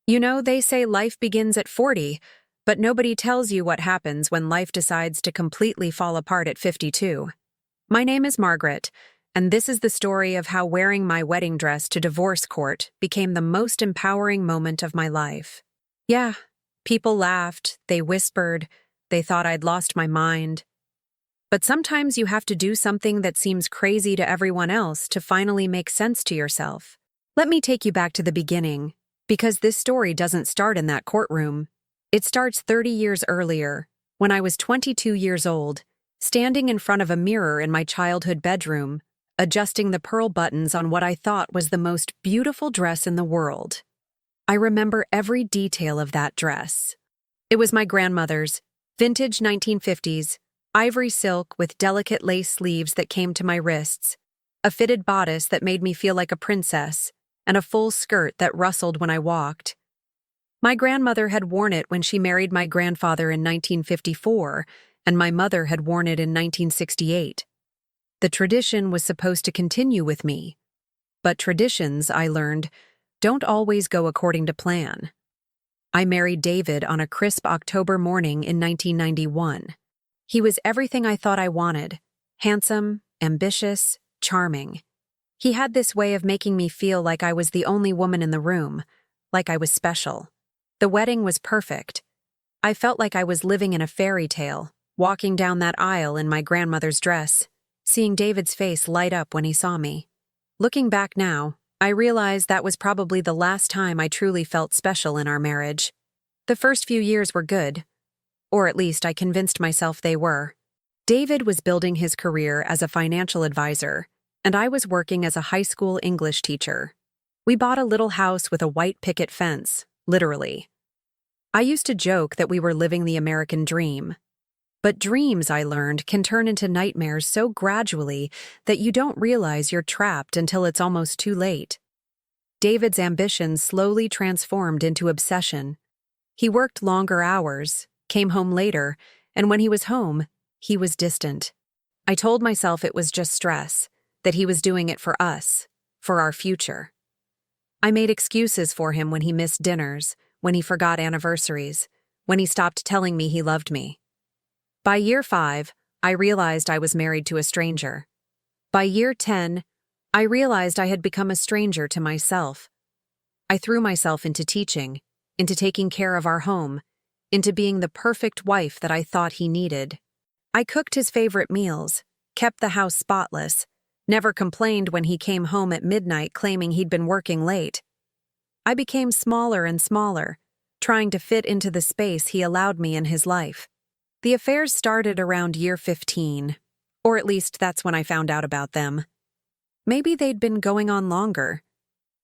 You know, they say life begins at 40, but nobody tells you what happens when life decides to completely fall apart at 52. My name is Margaret, and this is the story of how wearing my wedding dress to divorce court became the most empowering moment of my life. Yeah, people laughed, they whispered, they thought I'd lost my mind. But sometimes you have to do something that seems crazy to everyone else to finally make sense to yourself. Let me take you back to the beginning, because this story doesn't start in that courtroom. It starts 30 years earlier, when I was 22 years old, standing in front of a mirror in my childhood bedroom, adjusting the pearl buttons on what I thought was the most beautiful dress in the world. I remember every detail of that dress. It was my grandmother's, vintage 1950s, ivory silk with delicate lace sleeves that came to my wrists, a fitted bodice that made me feel like a princess, and a full skirt that rustled when I walked. My grandmother had worn it when she married my grandfather in 1954, and my mother had worn it in 1968. The tradition was supposed to continue with me. But traditions, I learned, don't always go according to plan. I married David on a crisp October morning in 1991. He was everything I thought I wanted: handsome, ambitious, charming. He had this way of making me feel like I was the only woman in the room, like I was special. The wedding was perfect. I felt like I was living in a fairy tale, walking down that aisle in my grandmother's dress, seeing David's face light up when he saw me. Looking back now, I realize that was probably the last time I truly felt special in our marriage. The first few years were good, or at least I convinced myself they were. David was building his career as a financial advisor, and I was working as a high school English teacher. We bought a little house with a white picket fence, literally. I used to joke that we were living the American dream. But dreams, I learned, can turn into nightmares so gradually that you don't realize you're trapped until it's almost too late. David's ambition slowly transformed into obsession. He worked longer hours, came home later, and when he was home, he was distant. I told myself it was just stress, that he was doing it for us, for our future. I made excuses for him when he missed dinners, when he forgot anniversaries, when he stopped telling me he loved me. By year 5, I realized I was married to a stranger. By year 10, I realized I had become a stranger to myself. I threw myself into teaching, into taking care of our home, into being the perfect wife that I thought he needed. I cooked his favorite meals, kept the house spotless, never complained when he came home at midnight claiming he'd been working late. I became smaller and smaller, trying to fit into the space he allowed me in his life. The affairs started around year 15, or at least that's when I found out about them. Maybe they'd been going on longer.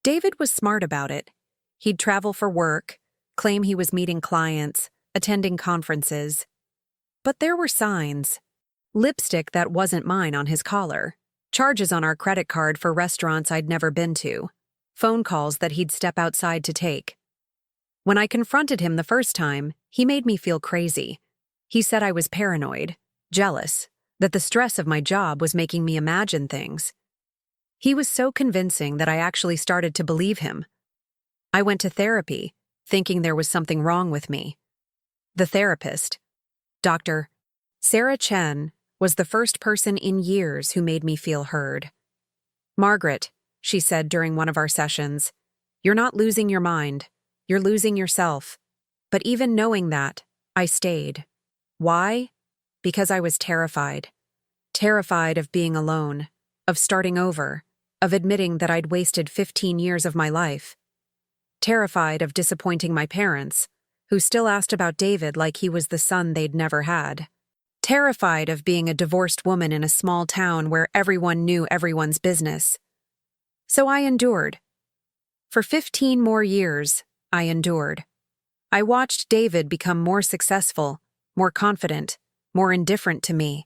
David was smart about it. He'd travel for work, claim he was meeting clients, attending conferences. But there were signs. Lipstick that wasn't mine on his collar, charges on our credit card for restaurants I'd never been to, phone calls that he'd step outside to take. When I confronted him the first time, he made me feel crazy. He said I was paranoid, jealous, that the stress of my job was making me imagine things. He was so convincing that I actually started to believe him. I went to therapy, thinking there was something wrong with me. The therapist, Dr. Sarah Chen, was the first person in years who made me feel heard. "Margaret," she said during one of our sessions, "you're not losing your mind. You're losing yourself." But even knowing that, I stayed. Why? Because I was terrified. Terrified of being alone, of starting over, of admitting that I'd wasted 15 years of my life. Terrified of disappointing my parents, who still asked about David like he was the son they'd never had. Terrified of being a divorced woman in a small town where everyone knew everyone's business. So I endured. For 15 more years, I endured. I watched David become more successful, more confident, more indifferent to me.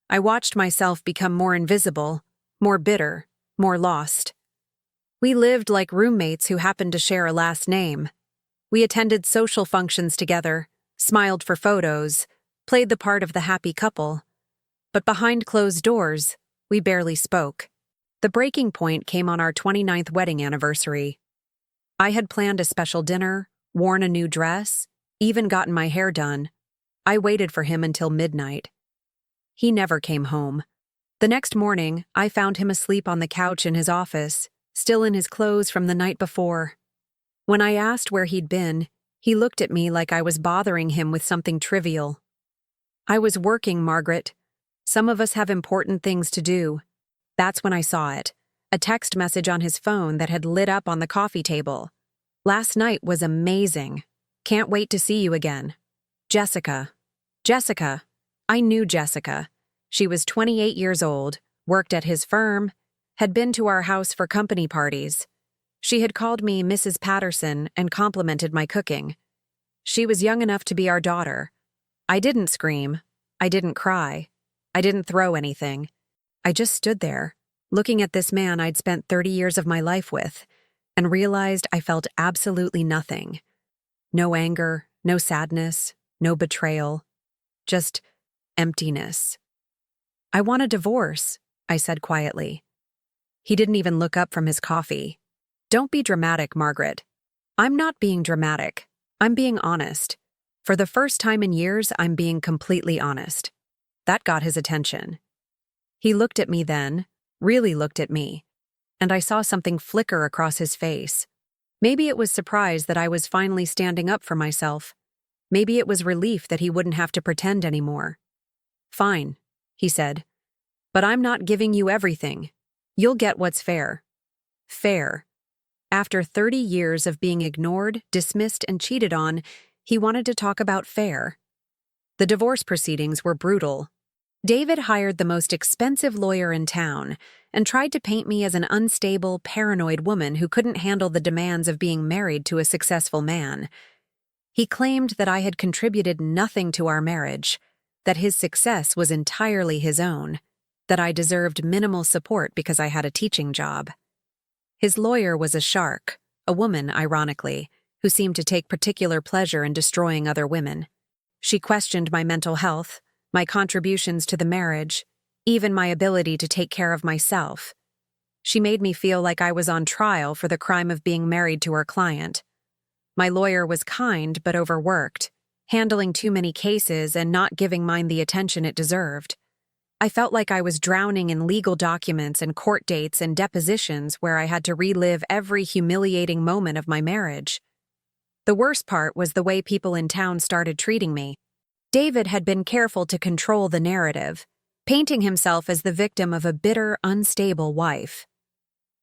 I watched myself become more invisible, more bitter, more lost. We lived like roommates who happened to share a last name. We attended social functions together, smiled for photos, played the part of the happy couple. But behind closed doors, we barely spoke. The breaking point came on our 29th wedding anniversary. I had planned a special dinner, worn a new dress, even gotten my hair done. I waited for him until midnight. He never came home. The next morning, I found him asleep on the couch in his office, still in his clothes from the night before. When I asked where he'd been, he looked at me like I was bothering him with something trivial. "I was working, Margaret. Some of us have important things to do." That's when I saw it, a text message on his phone that had lit up on the coffee table. "Last night was amazing. Can't wait to see you again. Jessica." Jessica. I knew Jessica. She was 28 years old, worked at his firm, had been to our house for company parties. She had called me Mrs. Patterson and complimented my cooking. She was young enough to be our daughter. I didn't scream. I didn't cry. I didn't throw anything. I just stood there, looking at this man I'd spent 30 years of my life with, and realized I felt absolutely nothing. No anger, no sadness, no betrayal. Just emptiness. "I want a divorce," I said quietly. He didn't even look up from his coffee. "Don't be dramatic, Margaret." "I'm not being dramatic. I'm being honest. For the first time in years, I'm being completely honest." That got his attention. He looked at me then, really looked at me, and I saw something flicker across his face. Maybe it was surprise that I was finally standing up for myself. Maybe it was relief that he wouldn't have to pretend anymore. "Fine," he said, "but I'm not giving you everything. You'll get what's fair." Fair. After 30 years of being ignored, dismissed, and cheated on, he wanted to talk about fair. The divorce proceedings were brutal. David hired the most expensive lawyer in town and tried to paint me as an unstable, paranoid woman who couldn't handle the demands of being married to a successful man. He claimed that I had contributed nothing to our marriage, that his success was entirely his own, that I deserved minimal support because I had a teaching job. His lawyer was a shark, a woman, ironically, who seemed to take particular pleasure in destroying other women. She questioned my mental health, my contributions to the marriage, even my ability to take care of myself. She made me feel like I was on trial for the crime of being married to her client. My lawyer was kind but overworked, handling too many cases and not giving mine the attention it deserved. I felt like I was drowning in legal documents and court dates and depositions where I had to relive every humiliating moment of my marriage. The worst part was the way people in town started treating me. David had been careful to control the narrative, painting himself as the victim of a bitter, unstable wife.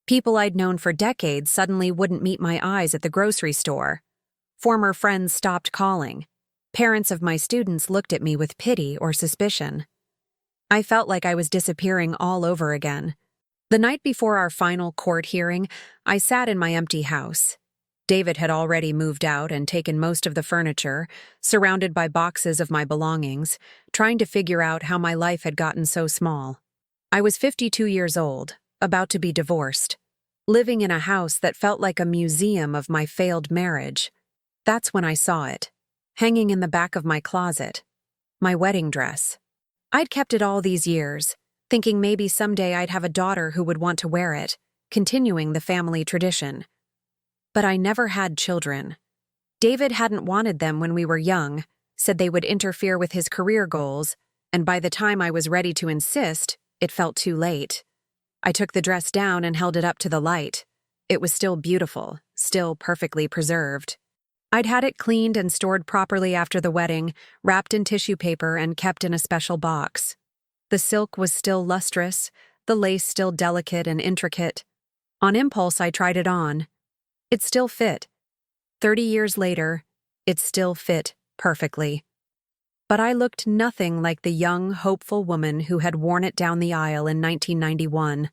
People I'd known for decades suddenly wouldn't meet my eyes at the grocery store. Former friends stopped calling. Parents of my students looked at me with pity or suspicion. I felt like I was disappearing all over again. The night before our final court hearing, I sat in my empty house. David had already moved out and taken most of the furniture, surrounded by boxes of my belongings, trying to figure out how my life had gotten so small. I was 52 years old, about to be divorced, living in a house that felt like a museum of my failed marriage. That's when I saw it, hanging in the back of my closet, my wedding dress. I'd kept it all these years, thinking maybe someday I'd have a daughter who would want to wear it, continuing the family tradition. But I never had children. David hadn't wanted them when we were young, said they would interfere with his career goals, and by the time I was ready to insist, it felt too late. I took the dress down and held it up to the light. It was still beautiful, still perfectly preserved. I'd had it cleaned and stored properly after the wedding, wrapped in tissue paper and kept in a special box. The silk was still lustrous, the lace still delicate and intricate. On impulse, I tried it on. It still fit. 30 years later, it still fit perfectly. But I looked nothing like the young, hopeful woman who had worn it down the aisle in 1991.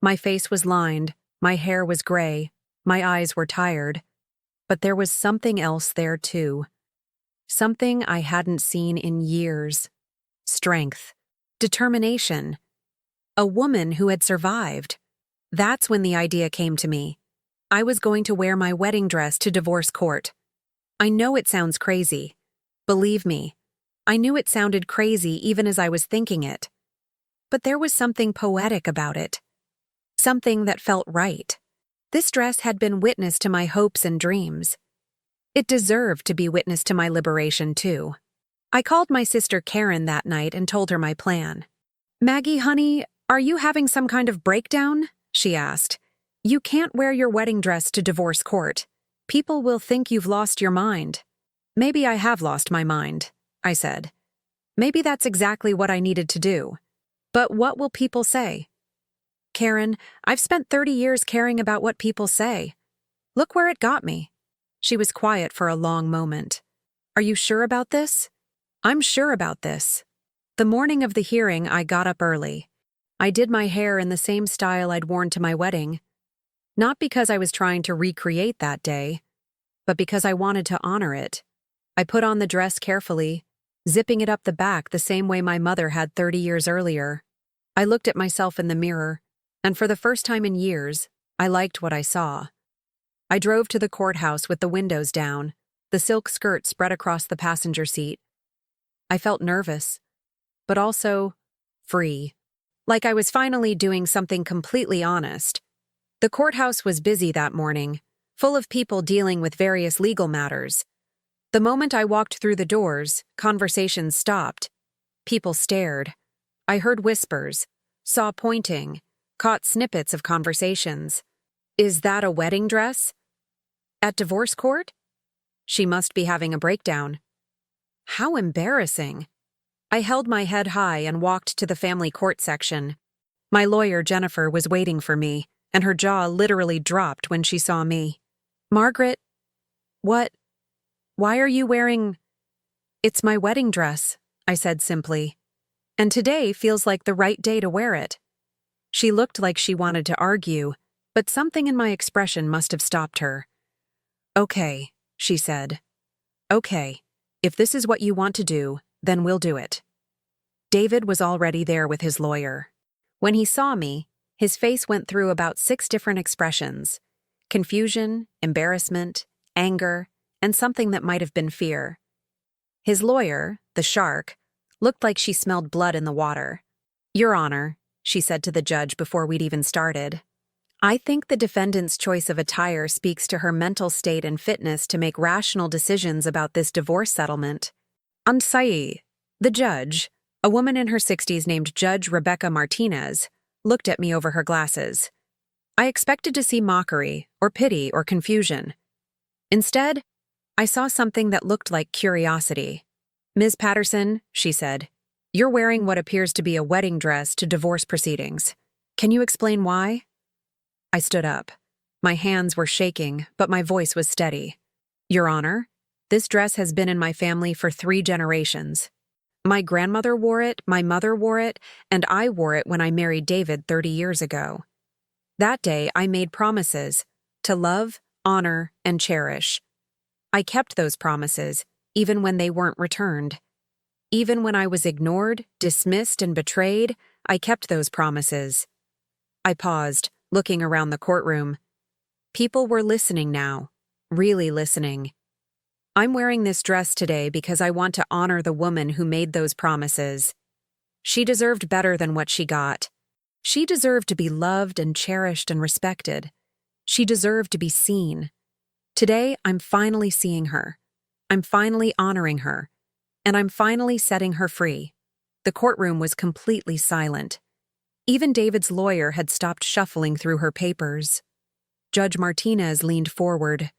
My face was lined, my hair was gray, my eyes were tired. But there was something else there too. Something I hadn't seen in years. Strength. Determination. A woman who had survived. That's when the idea came to me. I was going to wear my wedding dress to divorce court. I know it sounds crazy. Believe me, I knew it sounded crazy even as I was thinking it. But there was something poetic about it. Something that felt right. This dress had been witness to my hopes and dreams. It deserved to be witness to my liberation, too. I called my sister Karen that night and told her my plan. "Maggie, honey, are you having some kind of breakdown?" she asked. "You can't wear your wedding dress to divorce court. People will think you've lost your mind." "Maybe I have lost my mind," I said. "Maybe that's exactly what I needed to do. But what will people say?" "Karen, I've spent 30 years caring about what people say. Look where it got me." She was quiet for a long moment. "Are you sure about this?" "I'm sure about this." The morning of the hearing, I got up early. I did my hair in the same style I'd worn to my wedding. Not because I was trying to recreate that day, but because I wanted to honor it. I put on the dress carefully, zipping it up the back the same way my mother had 30 years earlier. I looked at myself in the mirror, and for the first time in years, I liked what I saw. I drove to the courthouse with the windows down, the silk skirt spread across the passenger seat. I felt nervous, but also free, like I was finally doing something completely honest. The courthouse was busy that morning, full of people dealing with various legal matters. The moment I walked through the doors, conversations stopped. People stared. I heard whispers, saw pointing, caught snippets of conversations. "Is that a wedding dress? At divorce court? She must be having a breakdown." How embarrassing. I held my head high and walked to the family court section. My lawyer, Jennifer, was waiting for me, and her jaw literally dropped when she saw me. "Margaret, what? Why are you wearing—" "It's my wedding dress," I said simply. "And today feels like the right day to wear it." She looked like she wanted to argue, but something in my expression must have stopped her. "Okay," she said. "Okay, if this is what you want to do, then we'll do it." David was already there with his lawyer. When he saw me, his face went through about 6 different expressions: confusion, embarrassment, anger, and something that might have been fear. His lawyer, the shark, looked like she smelled blood in the water. "Your Honor," she said to the judge before we'd even started, "I think the defendant's choice of attire speaks to her mental state and fitness to make rational decisions about this divorce settlement." Ansai, the judge, a woman in her 60s named Judge Rebecca Martinez, looked at me over her glasses. I expected to see mockery, or pity, or confusion. Instead, I saw something that looked like curiosity. "Ms. Patterson," she said, "you're wearing what appears to be a wedding dress to divorce proceedings. Can you explain why?" I stood up. My hands were shaking, but my voice was steady. "Your Honor, this dress has been in my family for 3 generations. My grandmother wore it, my mother wore it, and I wore it when I married David 30 years ago. That day, I made promises to love, honor, and cherish. I kept those promises, even when they weren't returned. Even when I was ignored, dismissed, and betrayed, I kept those promises." I paused, looking around the courtroom. People were listening now, really listening. "I'm wearing this dress today because I want to honor the woman who made those promises. She deserved better than what she got. She deserved to be loved and cherished and respected. She deserved to be seen. Today, I'm finally seeing her. I'm finally honoring her. And I'm finally setting her free." The courtroom was completely silent. Even David's lawyer had stopped shuffling through her papers. Judge Martinez leaned forward.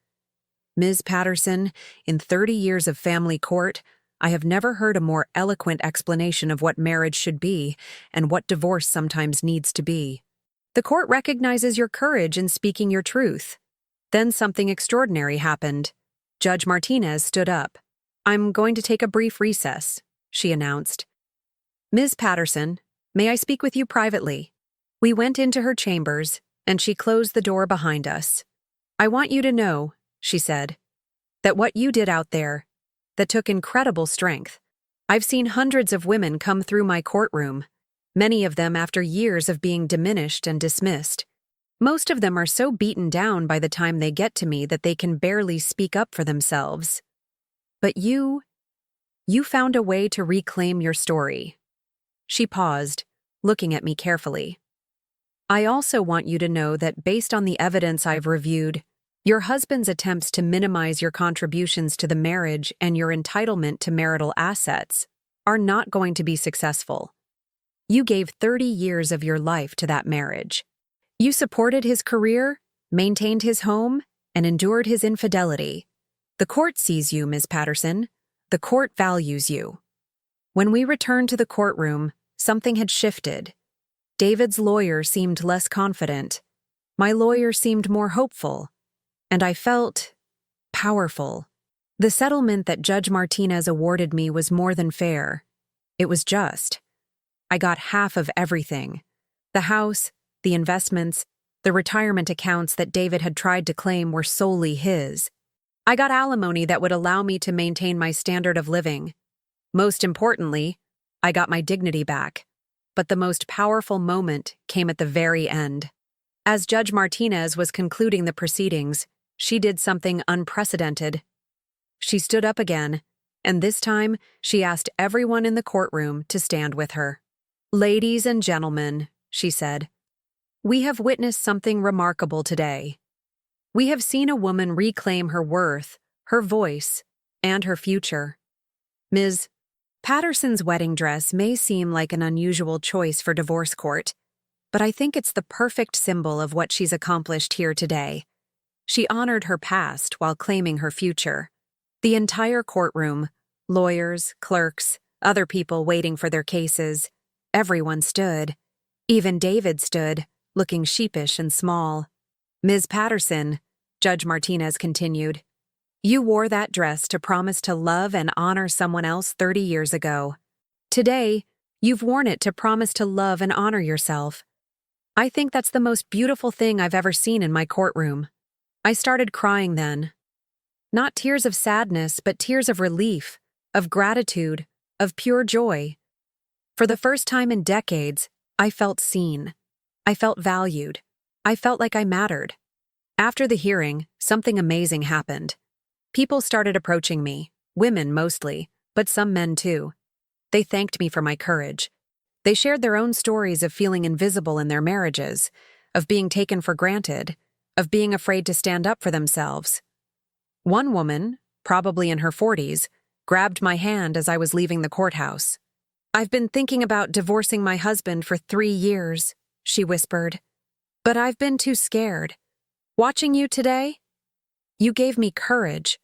"Ms. Patterson, in 30 years of family court, I have never heard a more eloquent explanation of what marriage should be and what divorce sometimes needs to be. The court recognizes your courage in speaking your truth." Then something extraordinary happened. Judge Martinez stood up. "I'm going to take a brief recess," she announced. "Ms. Patterson, may I speak with you privately?" We went into her chambers, and she closed the door behind us. "I want you to know," she said, "that what you did out there, that took incredible strength. I've seen hundreds of women come through my courtroom, many of them after years of being diminished and dismissed. Most of them are so beaten down by the time they get to me that they can barely speak up for themselves. But you found a way to reclaim your story." She paused, looking at me carefully. I also want you to know that based on the evidence I've reviewed, your husband's attempts to minimize your contributions to the marriage and your entitlement to marital assets are not going to be successful. You gave 30 years of your life to that marriage. You supported his career, maintained his home, and endured his infidelity. The court sees you, Ms. Patterson. The court values you. When we returned to the courtroom, something had shifted. David's lawyer seemed less confident. My lawyer seemed more hopeful. And I felt powerful. The settlement that Judge Martinez awarded me was more than fair. It was just. I got half of everything. The house, the investments, the retirement accounts that David had tried to claim were solely his. I got alimony that would allow me to maintain my standard of living. Most importantly, I got my dignity back. But the most powerful moment came at the very end. As Judge Martinez was concluding the proceedings, she did something unprecedented. She stood up again, and this time she asked everyone in the courtroom to stand with her. "Ladies and gentlemen," she said, "we have witnessed something remarkable today. We have seen a woman reclaim her worth, her voice, and her future. Ms. Patterson's wedding dress may seem like an unusual choice for divorce court, but I think it's the perfect symbol of what she's accomplished here today. She honored her past while claiming her future." The entire courtroom, lawyers, clerks, other people waiting for their cases, everyone stood. Even David stood, looking sheepish and small. "Ms. Patterson," Judge Martinez continued, "you wore that dress to promise to love and honor someone else 30 years ago. Today, you've worn it to promise to love and honor yourself. I think that's the most beautiful thing I've ever seen in my courtroom." I started crying then. Not tears of sadness, but tears of relief, of gratitude, of pure joy. For the first time in decades, I felt seen. I felt valued. I felt like I mattered. After the hearing, something amazing happened. People started approaching me, women mostly, but some men too. They thanked me for my courage. They shared their own stories of feeling invisible in their marriages, of being taken for granted, of being afraid to stand up for themselves. One woman, probably in her 40s, grabbed my hand as I was leaving the courthouse. "I've been thinking about divorcing my husband for 3 years," she whispered. "But I've been too scared. Watching you today, you gave me courage.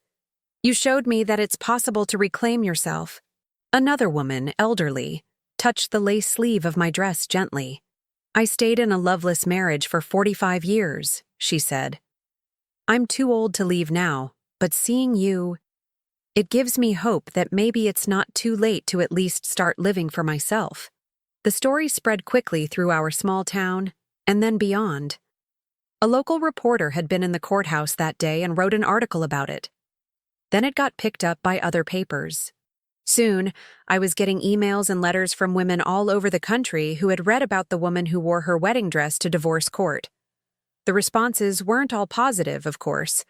You showed me that it's possible to reclaim yourself." Another woman, elderly, touched the lace sleeve of my dress gently. "I stayed in a loveless marriage for 45 years, she said. "I'm too old to leave now, but seeing you, it gives me hope that maybe it's not too late to at least start living for myself." The story spread quickly through our small town, and then beyond. A local reporter had been in the courthouse that day and wrote an article about it. Then it got picked up by other papers. Soon, I was getting emails and letters from women all over the country who had read about the woman who wore her wedding dress to divorce court. The responses weren't all positive, of course.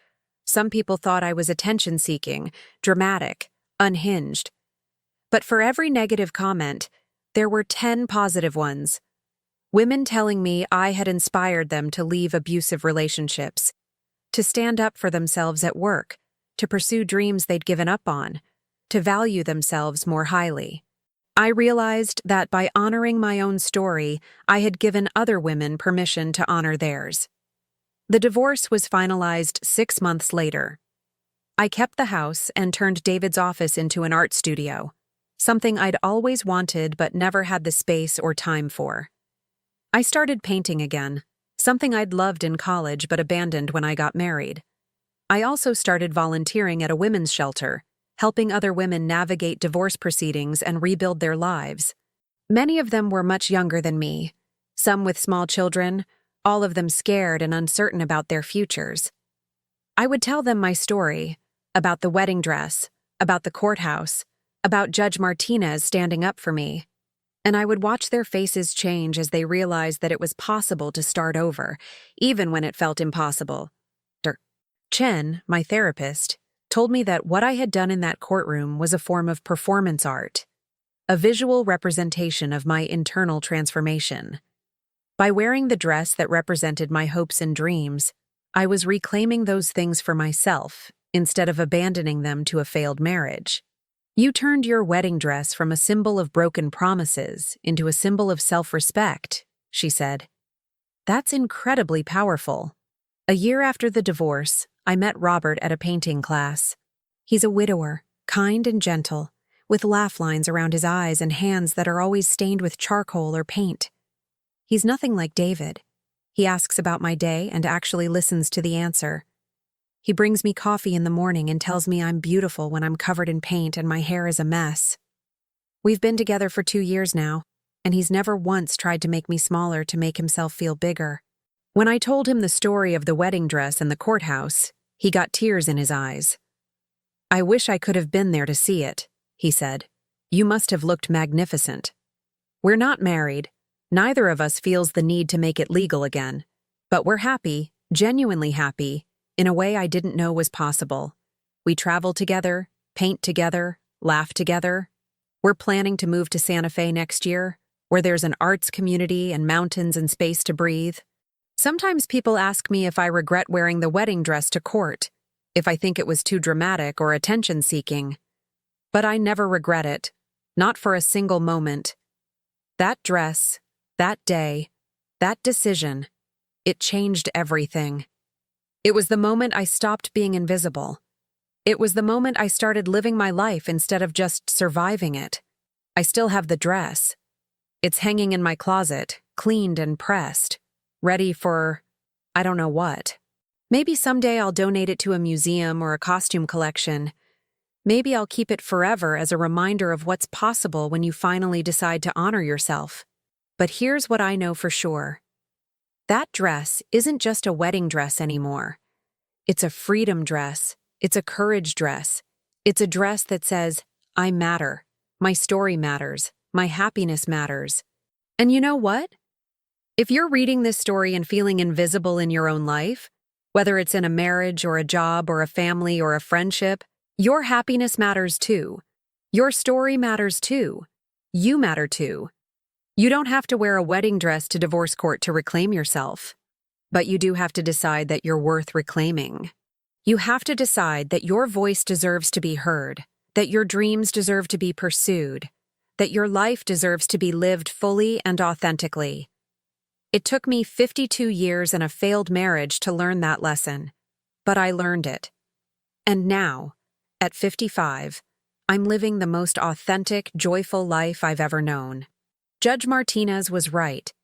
Some people thought I was attention-seeking, dramatic, unhinged. But for every negative comment, there were 10 positive ones. Women telling me I had inspired them to leave abusive relationships, to stand up for themselves at work, to pursue dreams they'd given up on, to value themselves more highly. I realized that by honoring my own story, I had given other women permission to honor theirs. The divorce was finalized 6 months later. I kept the house and turned David's office into an art studio, something I'd always wanted but never had the space or time for. I started painting again, something I'd loved in college but abandoned when I got married. I also started volunteering at a women's shelter, helping other women navigate divorce proceedings and rebuild their lives. Many of them were much younger than me, some with small children, all of them scared and uncertain about their futures. I would tell them my story, about the wedding dress, about the courthouse, about Judge Martinez standing up for me, and I would watch their faces change as they realized that it was possible to start over, even when it felt impossible. Chen, my therapist, told me that what I had done in that courtroom was a form of performance art, a visual representation of my internal transformation. By wearing the dress that represented my hopes and dreams, I was reclaiming those things for myself instead of abandoning them to a failed marriage. You turned your wedding dress from a symbol of broken promises into a symbol of self-respect, she said. That's incredibly powerful. A year after the divorce, I met Robert at a painting class. He's a widower, kind and gentle, with laugh lines around his eyes and hands that are always stained with charcoal or paint. He's nothing like David. He asks about my day and actually listens to the answer. He brings me coffee in the morning and tells me I'm beautiful when I'm covered in paint and my hair is a mess. We've been together for 2 years now, and he's never once tried to make me smaller to make himself feel bigger. When I told him the story of the wedding dress and the courthouse, he got tears in his eyes. "I wish I could have been there to see it," he said. "You must have looked magnificent." We're not married. Neither of us feels the need to make it legal again. But we're happy, genuinely happy, in a way I didn't know was possible. We travel together, paint together, laugh together. We're planning to move to Santa Fe next year, where there's an arts community and mountains and space to breathe. Sometimes people ask me if I regret wearing the wedding dress to court, if I think it was too dramatic or attention-seeking. But I never regret it, not for a single moment. That dress, that day, that decision, it changed everything. It was the moment I stopped being invisible. It was the moment I started living my life instead of just surviving it. I still have the dress. It's hanging in my closet, cleaned and pressed, ready for, I don't know what. Maybe someday I'll donate it to a museum or a costume collection. Maybe I'll keep it forever as a reminder of what's possible when you finally decide to honor yourself. But here's what I know for sure. That dress isn't just a wedding dress anymore. It's a freedom dress. It's a courage dress. It's a dress that says, I matter. My story matters. My happiness matters. And you know what? If you're reading this story and feeling invisible in your own life, whether it's in a marriage or a job or a family or a friendship, your happiness matters too. Your story matters too. You matter too. You don't have to wear a wedding dress to divorce court to reclaim yourself. But you do have to decide that you're worth reclaiming. You have to decide that your voice deserves to be heard, that your dreams deserve to be pursued, that your life deserves to be lived fully and authentically. It took me 52 years and a failed marriage to learn that lesson, but I learned it. And now, at 55, I'm living the most authentic, joyful life I've ever known. Judge Martinez was right.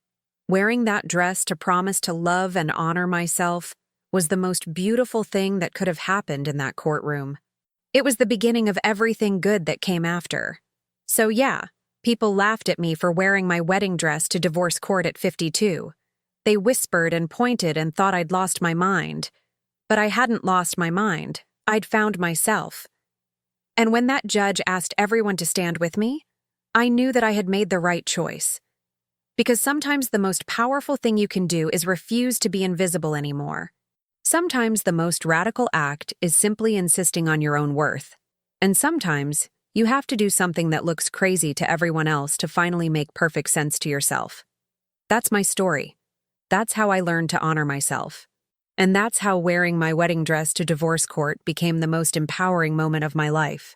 Wearing that dress to promise to love and honor myself was the most beautiful thing that could have happened in that courtroom. It was the beginning of everything good that came after. So yeah, people laughed at me for wearing my wedding dress to divorce court at 52. They whispered and pointed and thought I'd lost my mind. But I hadn't lost my mind. I'd found myself. And when that judge asked everyone to stand with me, I knew that I had made the right choice. Because sometimes the most powerful thing you can do is refuse to be invisible anymore. Sometimes the most radical act is simply insisting on your own worth. And sometimes you have to do something that looks crazy to everyone else to finally make perfect sense to yourself. That's my story. That's how I learned to honor myself. And that's how wearing my wedding dress to divorce court became the most empowering moment of my life.